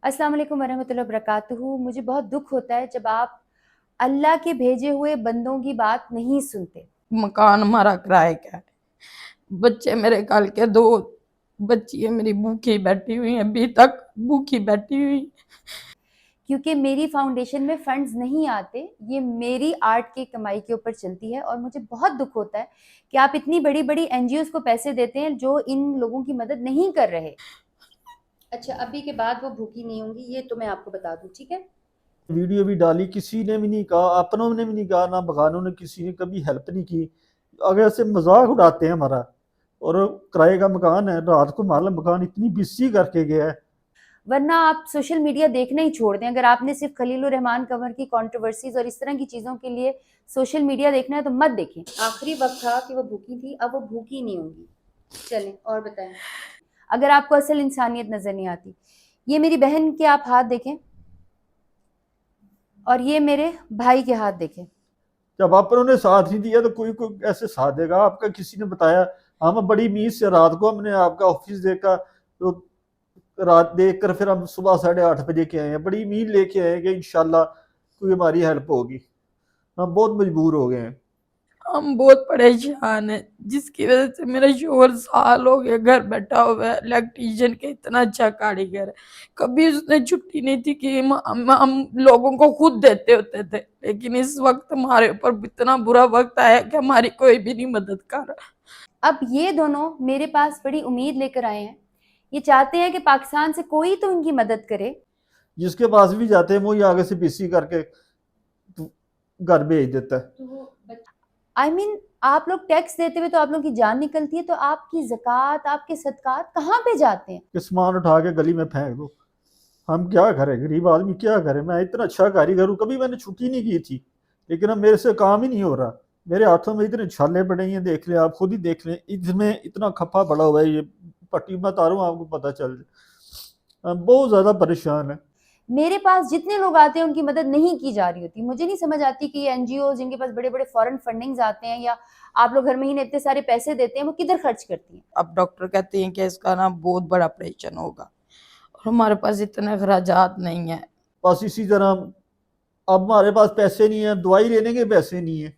अस्सलाम वालेकुम वरहमतुल्लाहि वबरकातुहू। मुझे बहुत दुख होता है जब आप अल्लाह के भेजे हुए बंदों की बात नहीं सुनते। मकान हमारा किराए का है, बच्चे मेरे कल के 2 बच्ची है मेरी भूखी बैठी हुई है, अभी तक भूखी बैठी हुई। क्योंकि मेरी फाउंडेशन में फंड्स नहीं आते, ये मेरी आर्ट की कमाई के ऊपर चलती है और मुझे बहुत दुख होता है कि आप इतनी बड़ी बड़ी एनजीओज को पैसे देते हैं जो इन लोगों की मदद नहीं कर रहे। अच्छा, अभी के बाद वो भूखी नहीं होंगी, ये तो मैं आपको बता दूं, ठीक है। वीडियो भी डाली, किसी ने भी नहीं कहा, अपनों ने भी नहीं कहा, ना बगानों ने किसी ने कभी हेल्प नहीं की। अगर ऐसे मजाक उड़ाते हैं हमारा, और किराए का मकान है, रात को हमारा मकान इतनी बिस्सी करके गया है। वरना आप सोशल मीडिया देखना ही छोड़ दें। अगर आपने सिर्फ खलीलुर रहमान कंवर की कंट्रोवर्सीज और इस तरह की चीज़ों के लिए सोशल मीडिया देखना है तो मत देखें। आखिरी वक्त था कि वो भूखी थी, अब वो भूखी नहीं होंगी। चलें और बताएं। अगर आपको असल इंसानियत नज़र नहीं आती, ये मेरी बहन के आप हाथ देखें और ये मेरे भाई के हाथ देखें। जब अपनों ने साथ नहीं दिया तो कोई ऐसे साथ देगा? आपका किसी ने बताया? हम बड़ी उम्मीद से रात को हमने आपका ऑफिस देखा, तो रात देख कर फिर हम सुबह 8:30 बजे के आए हैं, बड़ी उम्मीद लेके आए हैं कि इंशाल्लाह कोई हमारी हेल्प होगी। हम बहुत मजबूर हो गए हैं। हम बहुत परेशान हैं, जिसकी वजह से मेरा शोहर साल हो गया घर बैठा हुआ है। इलेक्ट्रीशियन के इतना अच्छा कारीगर है, कभी उसने छुट्टी नहीं थी कि हम लोगों को खुद देते होते थे, लेकिन इस वक्त हमारे ऊपर इतना बुरा वक्त आया कि हमारी कोई भी नहीं मदद कर रहा। अब ये दोनों मेरे पास बड़ी उम्मीद लेकर आए हैं, ये चाहते हैं कि पाकिस्तान से कोई तो इनकी मदद करे। जिसके पास भी जाते हैं वो ही आगे से बीसी करके घर भेज देता है। I mean, आप लोग टैक्स देते हुए तो आप लोगों की जान निकलती है, तो आपकी ज़कात, आपके सदकात कहाँ पे जाते हैं? कि सामान उठा के गली में फेंक दो। हम क्या करें, गरीब आदमी क्या करें? मैं इतना अच्छा कारीगर हूँ, कभी मैंने छुट्टी नहीं की थी, लेकिन अब मेरे से काम ही नहीं हो रहा। मेरे हाथों में इतने छाले पड़े हैं, देख लें आप, खुद ही देख लें, इसमें इतना खप्पा पड़ा हुआ है। ये पट्टी मैं तारूँ आपको पता चल जाए। हम बहुत ज़्यादा परेशान है। मेरे पास जितने लोग आते हैं उनकी मदद नहीं की जा रही होती। मुझे नहीं समझ आती कि ये एनजीओ जिनके पास बड़े बड़े फॉरेन फंडिंग्स आते हैं या आप लोग हर महीने इतने सारे पैसे देते हैं, वो किधर खर्च करती हैं? अब डॉक्टर कहते हैं कि इसका ना बहुत बड़ा ऑपरेशन होगा और हमारे पास इतने अखराजात नहीं है। बस इसी तरह अब हमारे पास पैसे नहीं है, दवाई लेने के पैसे नहीं है,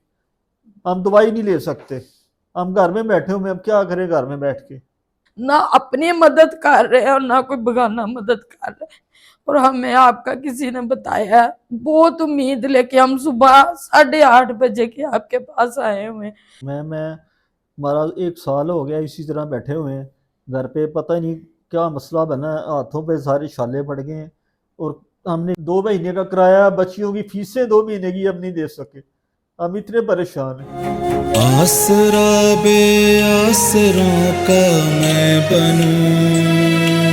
हम दवाई नहीं ले सकते। हम घर में बैठे हुए, हम क्या करें घर में बैठ के? ना अपनी मदद कर रहे हैं और ना कोई बेगाना मदद कर रहे हैं। और हमें आपका किसी ने बताया, बहुत उम्मीद लेके हम सुबह 8:30 बजे के आपके पास आए हुए। मैं हमारा 1 साल हो गया इसी तरह बैठे हुए हैं घर पे, पता ही नहीं क्या मसला बना है, हाथों पे सारे छाले पड़ गए हैं। और हमने 2 महीने का किराया, बच्चियों की फीसें 2 महीने की हम नहीं दे सके। हम इतने परेशान हैं। आसरा बे आसरों का मैं बनूं।